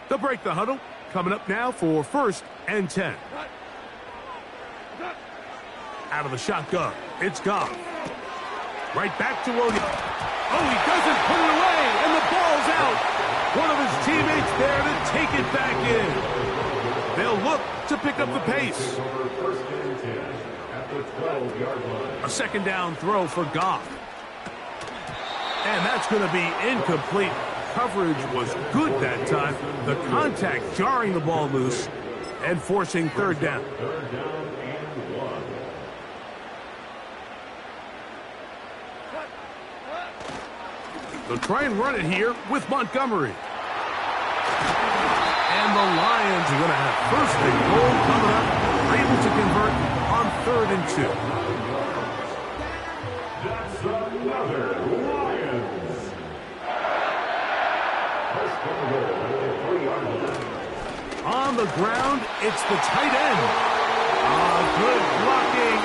They'll break the huddle. Coming up now for 1st and 10. Out of the shotgun, it's Gggggg. Right back to Williams. Oh, he doesn't put it away, and the ball's out. One of his teammates there to take it back in. They'll look to pick up the pace. A 2nd down throw for Gggggg. And that's going to be incomplete. Coverage was good that time. The contact jarring the ball loose and forcing 3rd down. They'll try and run it here with Montgomery. And the Lions are going to have 1st and goal coming up. Able to convert on 3rd and 2. That's another Lions. On the ground, it's the tight end. Good blocking.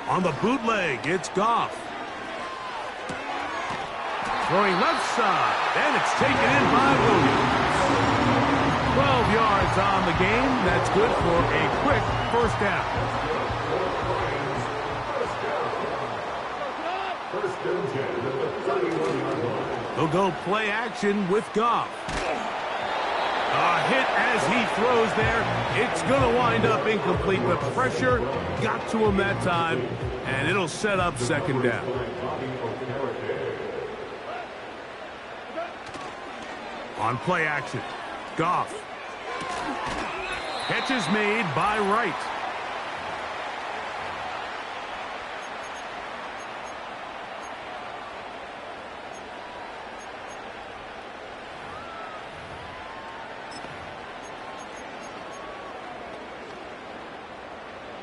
On the bootleg, it's Goff. Throwing left side, and it's taken in by Williams. 12 yards on the game. That's good for a quick 1st down. They'll go play action with Goff. A hit as he throws there. It's going to wind up incomplete. The pressure got to him that time, and it'll set up 2nd down. On play action, Goff. Catch is made by Wright.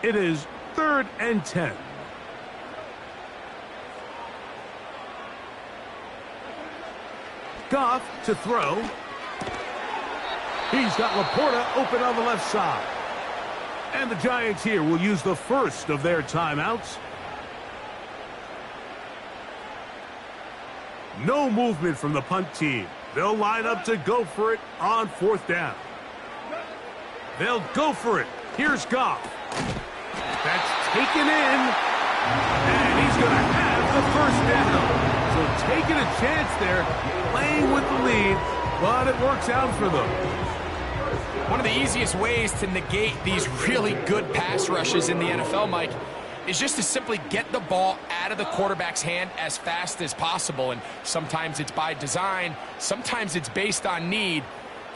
It is 3rd and 10. Goff to throw. He's got Laporta open on the left side. And the Giants here will use the 1st of their timeouts. No movement from the punt team. They'll line up to go for it on 4th down. They'll go for it. Here's Goff. That's taken in. And he's going to have the 1st down. So taking a chance there, playing with the lead, but it works out for them. One of the easiest ways to negate these really good pass rushes in the NFL, Mike, is just to simply get the ball out of the quarterback's hand as fast as possible. And sometimes it's by design, sometimes it's based on need.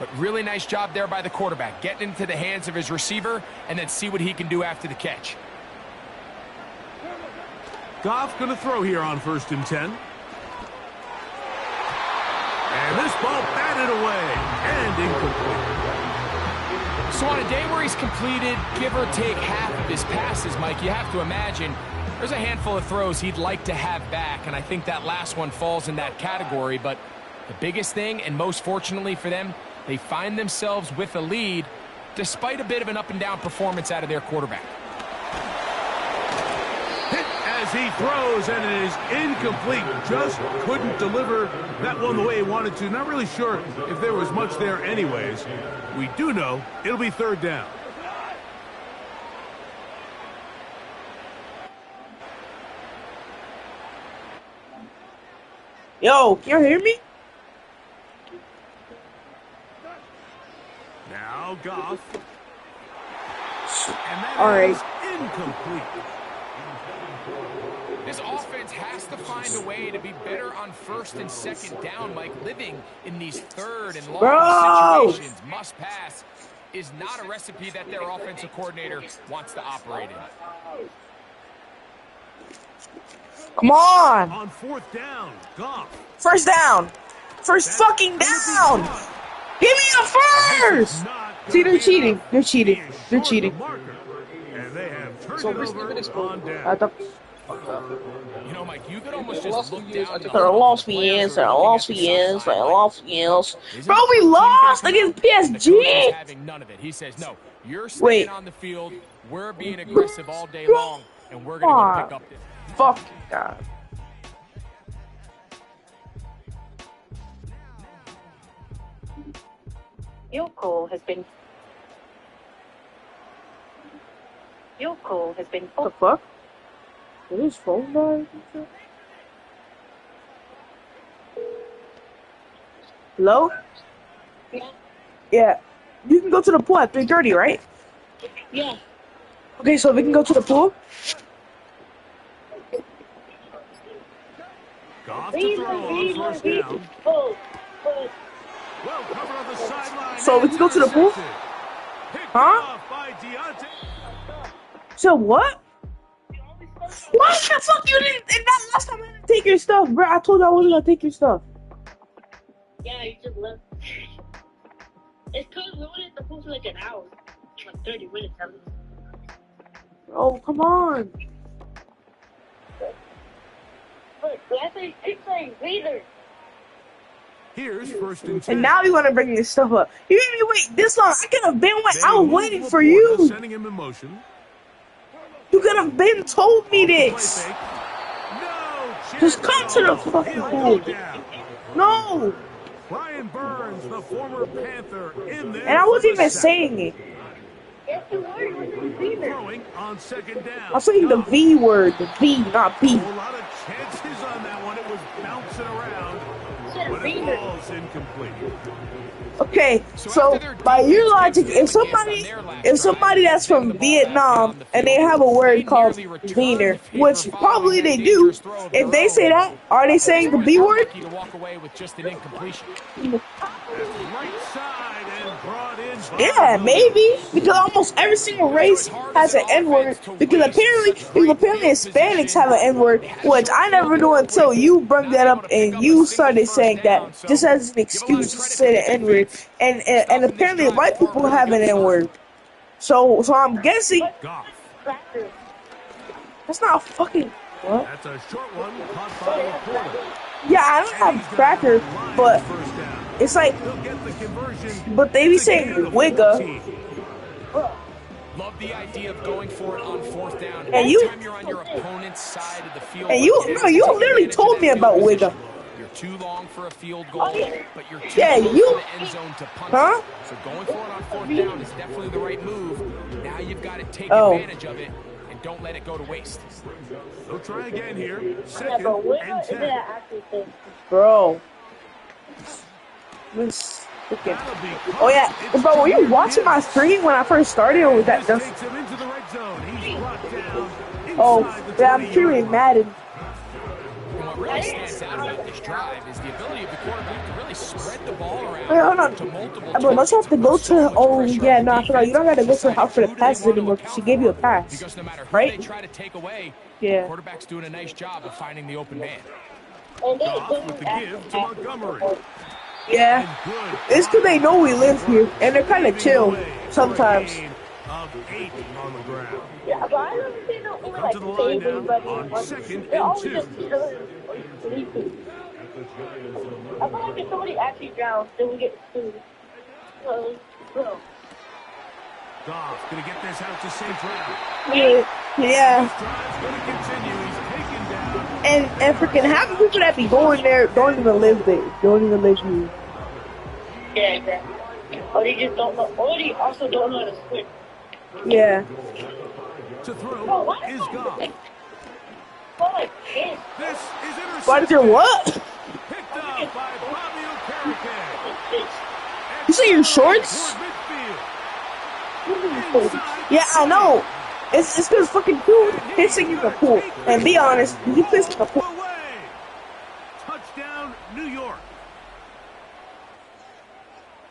But really nice job there by the quarterback, getting into the hands of his receiver and then see what he can do after the catch. Goff going to throw here on 1st and 10. And this ball batted away and incomplete. So on a day where he's completed, give or take half of his passes, Mike, you have to imagine there's a handful of throws he'd like to have back, and I think that last one falls in that category. But the biggest thing, and most fortunately for them, they find themselves with a lead despite a bit of an up-and-down performance out of their quarterback. Hit as he throws, and it is incomplete. Just couldn't deliver that one the way he wanted to. Not really sure if there was much there anyways. We do know it'll be 3rd down. Yo, can you hear me? Now Goff. And that All right. is incomplete. This offense has to find a way to be better on 1st and 2nd down, Mike. Living in these 3rd and long situations, must pass, is not a recipe that their offensive coordinator wants to operate in. Come on. On 4th down, Goff. 1st down. First fucking down. Give me a 1st. See, they're cheating. They're cheating. They're cheating. And they have turned So it we're over still on down. I thought. You know, Mike, you could almost just look down. I lost yes. Bro, we lost against PSG. Having none of it. He says, no, you're Wait. staying on the field. We're being aggressive all day long, and we're going to go pick up this. Fuck God. Your call has been. What the fuck? Did his phone die? Hello? Yeah. You can go to the pool at 3:30, right? Yeah. Okay, so we can go to the pool? Goff to throw on first down. Oh, Well covered on the sideline. So we can go to the pool? Picked Huh? off by Deontay. So what? What the fuck? You didn't. And that last time I didn't take your stuff, bro. I told you I wasn't gonna take your stuff. yeah, you just left. It's because we only at the pool for like an hour. Like 30 minutes at least. Oh, come on. Look, last time it's like Vader. Here's first and 10. And now you want to bring this stuff up. You made me wait this long. I could have been waiting. I They was move waiting for Laporta, you. Sending him in motion. You could have been told me Off the play this. fake. No chance Just come at to the all. fucking He'll pool. go down. No. Brian Burns, the former Panther, in there. And I for wasn't the even sack. saying it. Yes, you were. You were Vader. Throwing on second down. I was saying the V word. The V, not B. A lot of chances on that one. It was bouncing around, but it falls incomplete. Okay, so by your logic, if somebody that's from Vietnam and they have a word called Wiener, which probably they do, if they say that, are they saying the B word? To walk away with just an incompletion. Right side and brought in. Yeah, maybe, because almost every single race has an N-word, because apparently Hispanics have an N-word, which I never knew until you brought that up and you started saying that just as an excuse to say the N-word, and apparently white people have an N-word. So I'm guessing Goff. that's not fucking what? That's a short one caught by Laporta. Yeah, I don't have cracker, but First down. it's like, He'll get the conversion. but they be It's a saying gain of wigga. 14. Love the idea of going for it on fourth down. And you- Anytime you're on your opponent's side of the field, And you literally told me about wigga. You're too long for a field goal, but you're too Yeah, close you- to the end zone to punt Huh? it. So going for it on fourth down is definitely the right move. Now you've got to take Oh. advantage of it and don't let it go to waste. They'll try again here. Yeah, Second but Vader and isn't 10. an actual thing. Bro. This freaking. That'll be Oh yeah, it's bro, were you Jahmyr watching my Gibbs. stream when I first started, or was that This just? takes him into the red zone. He's brought down Oh, inside the yeah, I'm 20-yard curious, line. Madden. And what really stands out about this drive is the ability of the quarterback to really spread the ball around Wait, hold on. to multiple But don't you have to go targets and put so to? much Oh pressure yeah, on no, I the forgot. You don't defense gotta go to the house for the decide passes who they anymore. want to She gave you a account pass, for. Because no matter who right? they try to take away, Yeah. the quarterback's doing a nice job of finding the open man. And they Goff don't with the act- give to act- Montgomery. Yeah. Good. It's because they know we live here, and they're kind of chill sometimes. Gain of 8 on the ground. Yeah, but I don't think they'll only Come like to the line save now anybody. on Like, second they're and always 2. just chilling or sleeping. I feel like if somebody actually drowns, then we get sued. So, bro. Goff gonna get this out to St. Brown. Yeah. This drive's gonna continue. He's taken down. And freaking half the people that be going there don't even live there. Don't even live here. Yeah, exactly. Or they just don't know. Or they also don't know how to swim. Yeah. To throw Bro, why is is Goff. Well, like this. This is intercepted. Why did your what? Picked up by Fabio Carrique. You say your shorts? Toward midfield. Yeah, I know. It's because fucking dude pissing in the pool. And be honest, he pissed in the pool. Away. Touchdown, New York.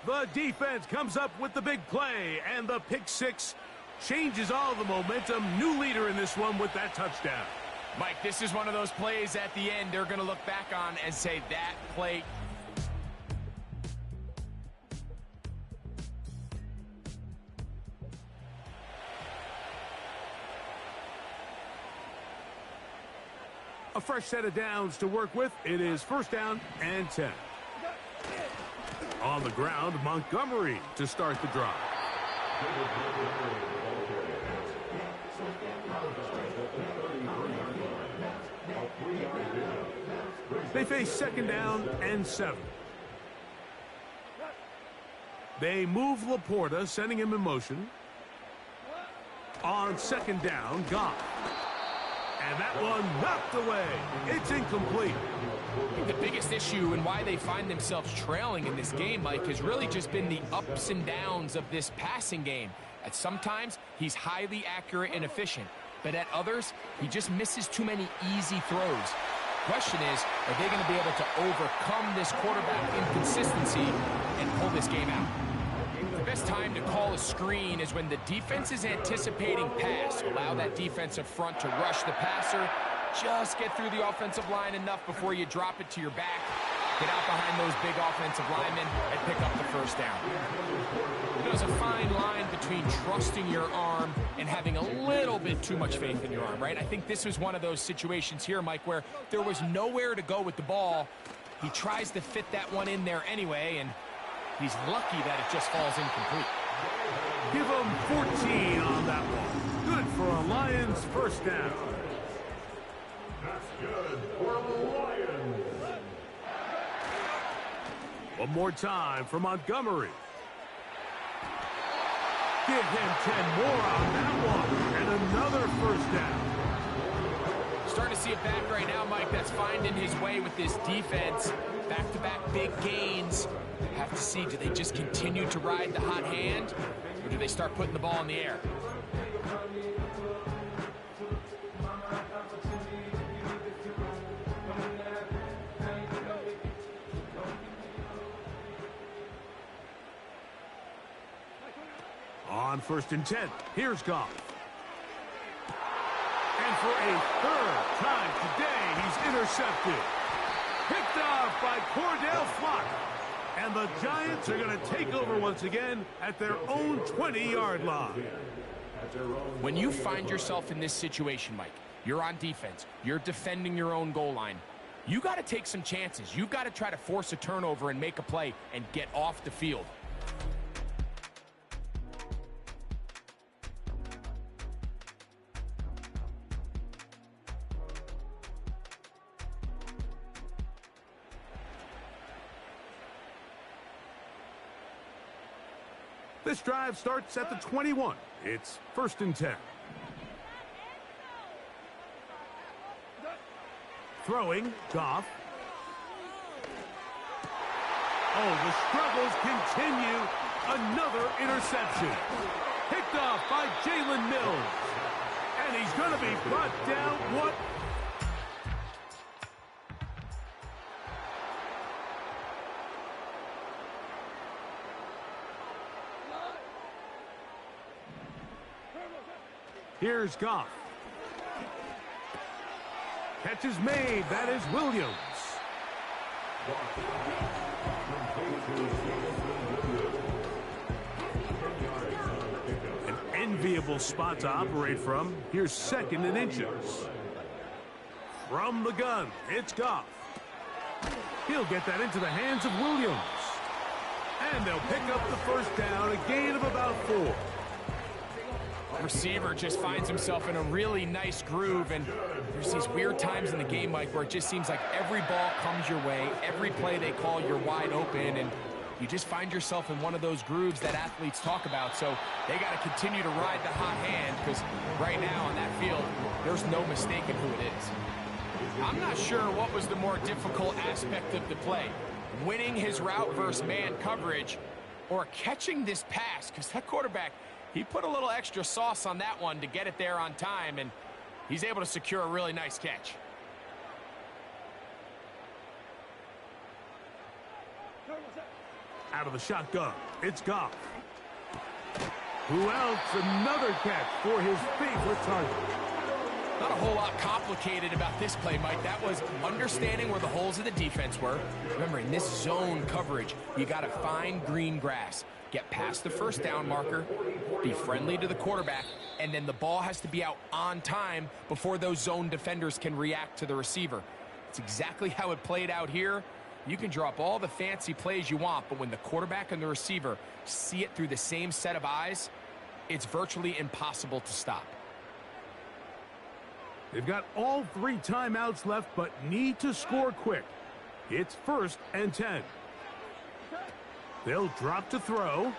The defense comes up with the big play, and the pick six changes all the momentum. New leader in this one with that touchdown. Mike, this is one of those plays at the end they're going to look back on and say that play. A fresh set of downs to work with. It is first down and 10. On the ground, Montgomery to start the drive. They face second down and 7. They move Laporta, sending him in motion. On second down, Gggggg. And that one knocked away. It's incomplete. I think the biggest issue and why they find themselves trailing in this game, Mike, has really just been the ups and downs of this passing game. At sometimes, he's highly accurate and efficient, but at others, he just misses too many easy throws. Question is, are they going to be able to overcome this quarterback inconsistency and pull this game out? The best time to call a screen is when the defense is anticipating pass. Allow that defensive front to rush the passer. Just get through the offensive line enough before you drop it to your back. Get out behind those big offensive linemen and pick up the first down. There's a fine line between trusting your arm and having a little bit too much faith in your arm, right? I think this was one of those situations here, Mike, where there was nowhere to go with the ball. He tries to fit that one in there anyway, and he's lucky that it just falls incomplete. Give him 14 on that one. Good for a Lions first down. That's good for the Lions. One more time for Montgomery. Give him 10 more on that one. And another first down. Starting to see it back right now, Mike, that's finding his way with this defense. Back-to-back big gains. Have to see, do they just continue to ride the hot hand, or do they start putting the ball in the air? On first and 10, here's Gggggg. And for a third time today, he's intercepted. Picked off by Cordell Flock. And the Giants are going to take over once again at their own 20-yard line. When you find yourself in this situation, Mike, you're on defense, you're defending your own goal line, you got to take some chances. You got to try to force a turnover and make a play and get off the field. This drive starts at the 21. It's first and 10. Throwing, Goff. Oh, the struggles continue. Another interception. Picked off by Jalen Mills. And he's going to be brought down. What? Here's Goff. Catch is made. That is Williams. An enviable spot to operate from. Here's second and inches. From the gun, it's Goff. He'll get that into the hands of Williams. And they'll pick up the first down, a gain of about 4. Receiver just finds himself in a really nice groove, and there's these weird times in the game, Mike, where it just seems like every ball comes your way, every play they call, you're wide open, and you just find yourself in one of those grooves that athletes talk about. So they got to continue to ride the hot hand, because right now on that field, there's no mistaking who it is. I'm not sure what was the more difficult aspect of the play, winning his route versus man coverage or catching this pass, because that quarterback, he put a little extra sauce on that one to get it there on time, and he's able to secure a really nice catch. Out of the shotgun, it's Goff. Who else? Another catch for his favorite target. Not a whole lot complicated about this play, Mike. That was understanding where the holes of the defense were. Remember, in this zone coverage, you got to find green grass. get past the first down marker, be friendly to the quarterback, and then the ball has to be out on time before those zone defenders can react to the receiver. It's exactly how it played out here. You can draw up all the fancy plays you want, but when the quarterback and the receiver see it through the same set of eyes, it's virtually impossible to stop. They've got all 3 timeouts left, but need to score quick. It's 1st and 10. They'll drop to throw.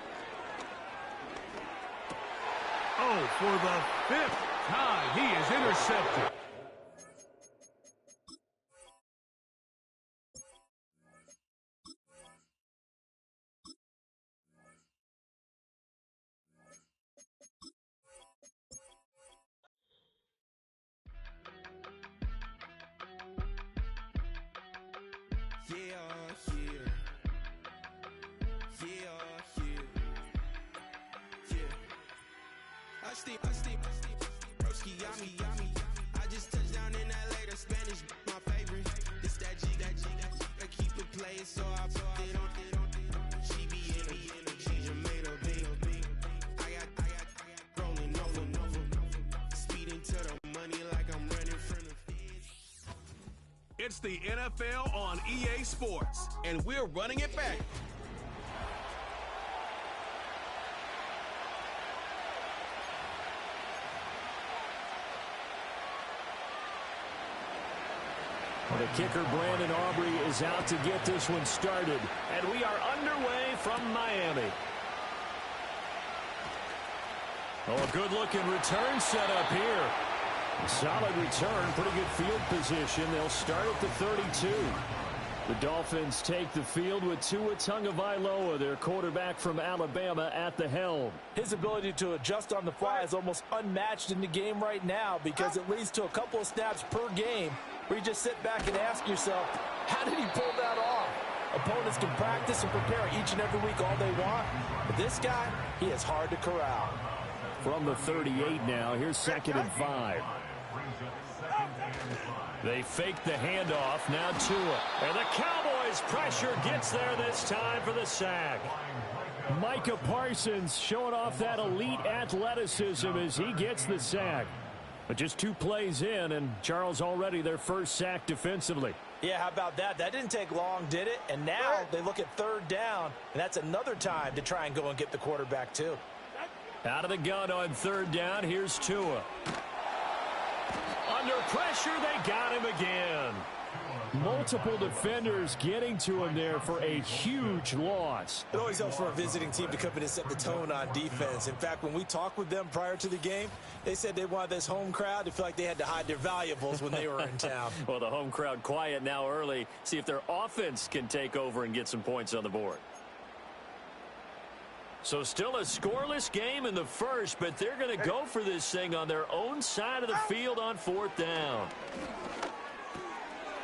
Oh, for the 5th time, he is intercepted. I just touched down in LA, the Spanish, my favorite. This that Gggggg, I keep it playing, so I put it on. She be in a, she just made a big. I got rolling over, speeding to the money like I'm running from the feds. It's the NFL on EA Sports, and we're running it back. The kicker, Brandon Aubrey, is out to get this one started. And we are underway from Miami. Oh, a good-looking return set up here. A solid return, pretty good field position. They'll start at the 32. The Dolphins take the field with Tua Tagovailoa, their quarterback from Alabama, at the helm. His ability to adjust on the fly is almost unmatched in the game right now because it leads to a couple of snaps per game where you just sit back and ask yourself, how did he pull that off? Opponents can practice and prepare each and every week all they want, but this guy, he is hard to corral. From the 38 now, here's 2nd and 5. They fake the handoff, now Tua. And the Cowboys' pressure gets there this time for the sack. Micah Parsons showing off that elite athleticism as he gets the sack. But just 2 plays in, and Charles already their first sack defensively. Yeah, how about that? That didn't take long, did it? And now they look at 3rd down, and that's another time to try and go and get the quarterback too. Out of the gun on 3rd down, here's Tua. Under pressure, they got him again. Multiple defenders getting to him there for a huge loss. It always helps for a visiting team to come in and set the tone on defense. In fact, when we talked with them prior to the game, they said they wanted this home crowd to feel like they had to hide their valuables when they were in town. Well, the home crowd quiet now early. See if their offense can take over and get some points on the board. So still a scoreless game in the first, but they're going to go for this thing on their own side of the field on 4th down.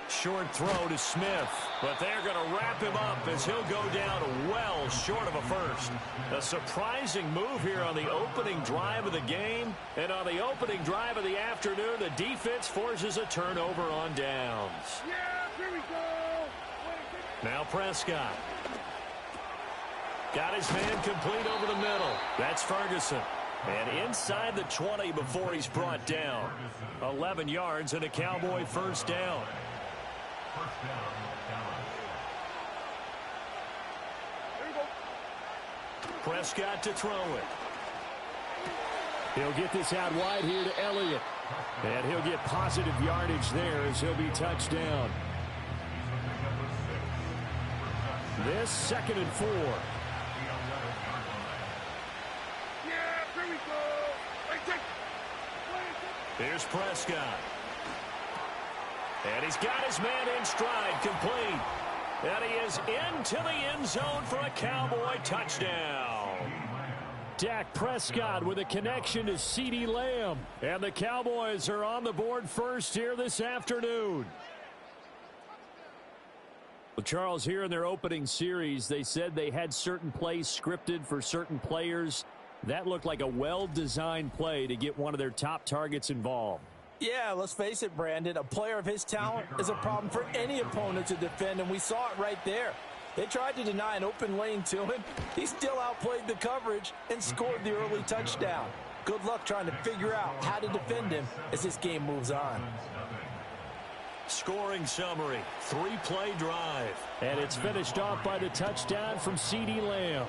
Short throw to Smith, but they're going to wrap him up as he'll go down well short of a first. A surprising move here on the opening drive of the game, and on the opening drive of the afternoon, the defense forces a turnover on downs. Yeah, here we go. Now Prescott. Got his man complete over the middle. That's Ferguson. And inside the 20 before he's brought down. 11 yards and a Cowboy first down. First down, Dallas. Prescott to throw it. He'll get this out wide here to Elliott. And he'll get positive yardage there as he'll be touched down. This 2nd and 4. Yeah, here we go. Here's Prescott. And he's got his man in stride, complete. And he is into the end zone for a Cowboy touchdown. Dak Prescott with a connection to CeeDee Lamb. And the Cowboys are on the board first here this afternoon. Well, Charles, here in their opening series, they said they had certain plays scripted for certain players. That looked like a well-designed play to get one of their top targets involved. Yeah, let's face it, Brandon. A player of his talent is a problem for any opponent to defend, and we saw it right there. They tried to deny an open lane to him. He still outplayed the coverage and scored the early touchdown. Good luck trying to figure out how to defend him as this game moves on. Scoring summary, 3-play drive. And it's finished off by the touchdown from CeeDee Lamb.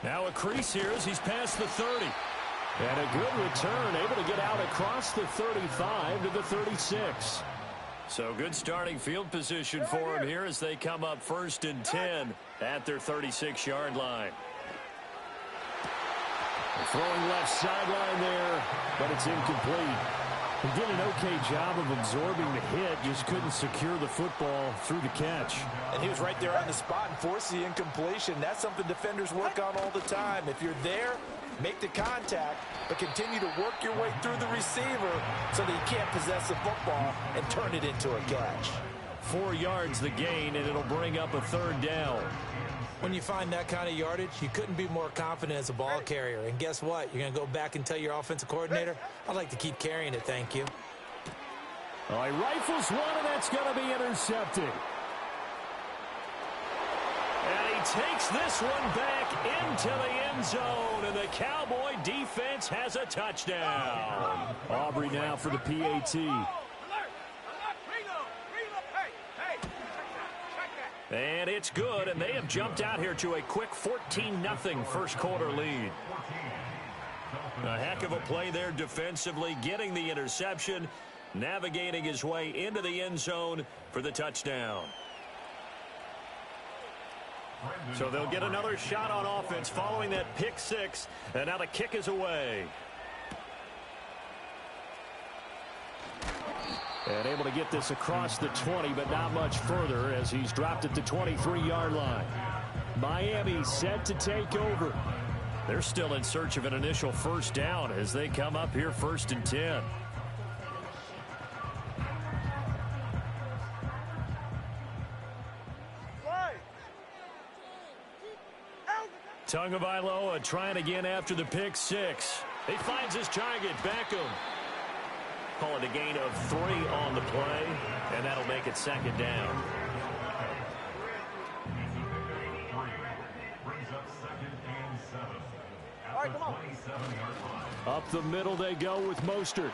Now a crease here as he's past the 30. And a good return, able to get out across the 35 to the 36. So good starting field position for him here as they come up 1st and 10 at their 36-yard line. Throwing left sideline there, but it's incomplete. He did an okay job of absorbing the hit, just couldn't secure the football through the catch. And he was right there on the spot and forced the incompletion. That's something defenders work on all the time. If you're there, make the contact, but continue to work your way through the receiver so that you can't possess the football and turn it into a catch. 4 yards the gain, and it'll bring up a 3rd down. When you find that kind of yardage, you couldn't be more confident as a ball carrier. And guess what? You're going to go back and tell your offensive coordinator, I'd like to keep carrying it, thank you. Oh, he rifles one, and that's going to be intercepted. And he takes this one back into the end zone, and the Cowboy defense has a touchdown. Aubrey now for the PAT. And it's good, and they have jumped out here to a quick 14-0 first quarter lead. A heck of a play there defensively, getting the interception, navigating his way into the end zone for the touchdown. So they'll get another shot on offense following that pick 6, and now the kick is away. And able to get this across the 20, but not much further as he's dropped at the 23-yard line. Miami set to take over. They're still in search of an initial first down as they come up here 1st and 10. Tagovailoa trying again after the pick 6. He finds his target, Beckham. Call it a gain of 3 on the play, and that'll make it 2nd down. Up the middle they go with Mostert.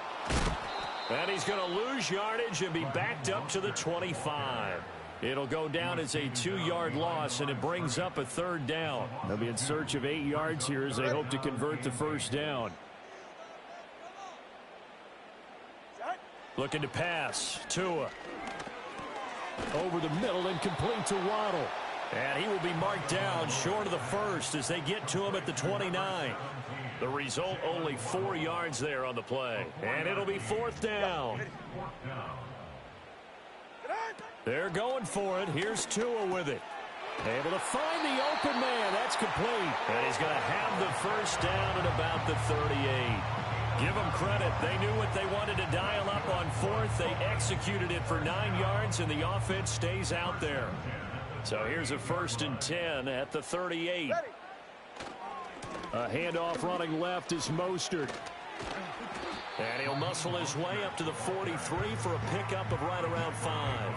And he's going to lose yardage and be backed up to the 25. It'll go down as a 2-yard loss, and it brings up a 3rd down. They'll be in search of 8 yards here as they hope to convert the first down. Looking to pass. Tua. Over the middle and complete to Waddle. And he will be marked down short of the first as they get to him at the 29. The result, only 4 yards there on the play. And it'll be 4th down. They're going for it. Here's Tua with it. Able to find the open man. That's complete. And he's going to have the first down at about the 38. Give them credit. They knew what they wanted to dial up on 4th. They executed it for 9 yards, and the offense stays out there. So here's a 1st and 10 at the 38. A handoff running left is Mostert. And he'll muscle his way up to the 43 for a pickup of right around 5.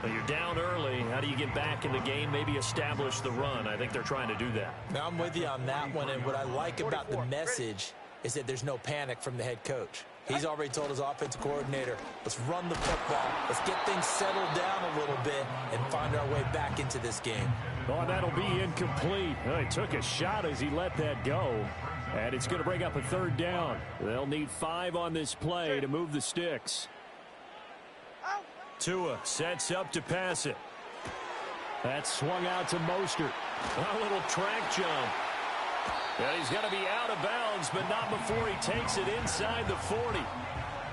Well, you're down early. How do you get back in the game? Maybe establish the run. I think they're trying to do that. Now, I'm with you on that one, and what I like about the message is that there's no panic from the head coach. He's already told his offensive coordinator, let's run the football, let's get things settled down a little bit and find our way back into this game. Oh, that'll be incomplete. Well, he took a shot as he let that go. And it's going to bring up a 3rd down. They'll need 5 on this play to move the sticks. Tua sets up to pass it. That's swung out to Mostert. A little track jump. And he's going to be out of bounds, but not before he takes it inside the 40.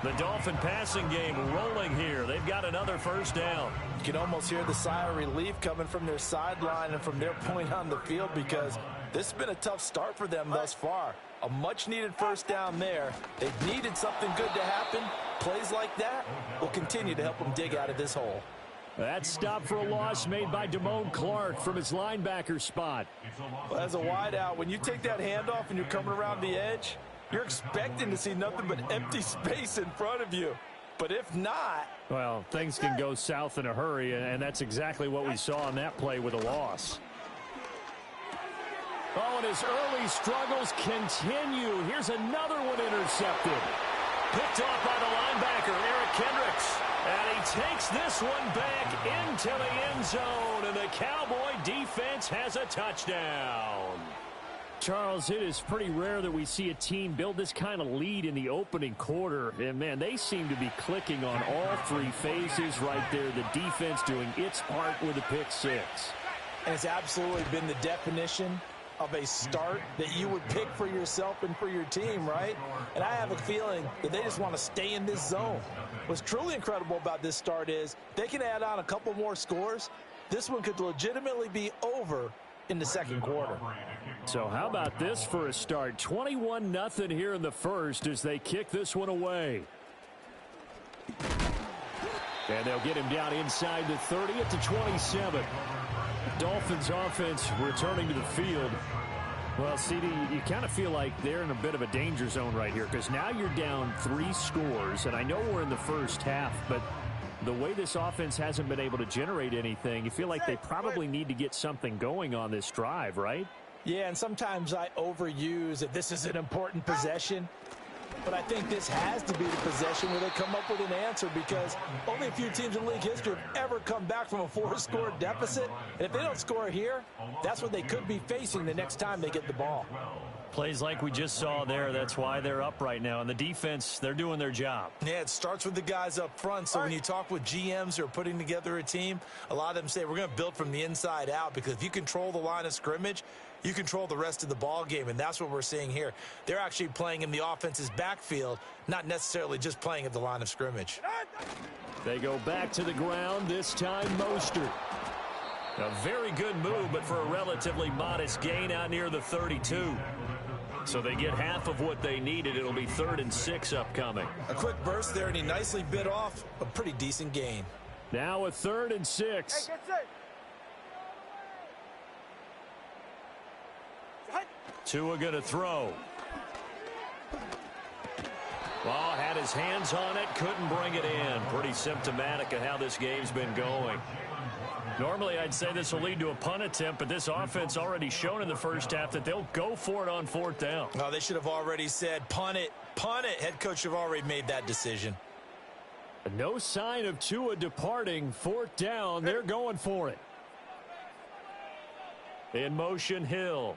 The Dolphin passing game rolling here. They've got another first down. You can almost hear the sigh of relief coming from their sideline and from their point on the field because this has been a tough start for them thus far. A much-needed first down there. They've needed something good to happen. Plays like that will continue to help them dig out of this hole. That stop for a loss made by Damone Clark from his linebacker spot. Well, as a wideout, when you take that handoff and you're coming around the edge, you're expecting to see nothing but empty space in front of you. But if not... Well, things can go south in a hurry, and that's exactly what we saw on that play with a loss. Oh, and his early struggles continue. Here's another one intercepted. Picked off by the linebacker, Eric Kendricks. And he takes this one back into the end zone, and the Cowboy defense has a touchdown. Charles, it is pretty rare that we see a team build this kind of lead in the opening quarter. And, man, they seem to be clicking on all three phases right there. The defense doing its part with a pick six. And it's absolutely been the definition of a start that you would pick for yourself and for your team, right? And I have a feeling that they just want to stay in this zone. What's truly incredible about this start is they can add on a couple more scores. This one could legitimately be over in the second quarter. So how about this for a start? 21-0 here in the first as they kick this one away. And they'll get him down inside the 30 at the 27. Dolphins offense returning to the field. Well, CD, you kind of feel like they're in a bit of a danger zone right here because now you're down 3 scores, and I know we're in the first half, but the way this offense hasn't been able to generate anything, you feel like they probably need to get something going on this drive, right? Yeah, and sometimes I overuse that this is an important possession. But I think this has to be the possession where they come up with an answer because only a few teams in league history have ever come back from a 4-score deficit. And if they don't score here, that's what they could be facing the next time they get the ball. Plays like we just saw there, that's why they're up right now. And the defense, they're doing their job. Yeah, it starts with the guys up front. So when you talk with GMs who are putting together a team, a lot of them say we're going to build from the inside out because if you control the line of scrimmage, you control the rest of the ball game, and that's what we're seeing here. They're actually playing in the offense's backfield, not necessarily just playing at the line of scrimmage. They go back to the ground, this time Mostert. A very good move, but for a relatively modest gain out near the 32. So they get half of what they needed. It'll be 3rd and 6 upcoming. A quick burst there, and he nicely bit off a pretty decent gain. Now a 3rd and 6. Tua going to throw. Well, had his hands on it, couldn't bring it in. Pretty symptomatic of how this game's been going. Normally, I'd say this will lead to a punt attempt, but this offense already shown in the first half that they'll go for it on 4th down. No, they should have already said, punt it, punt it. Head coach have already made that decision. No sign of Tua departing. 4th down, they're going for it. In motion, Hill.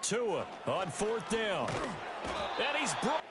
Tua on 4th down. And he's brought.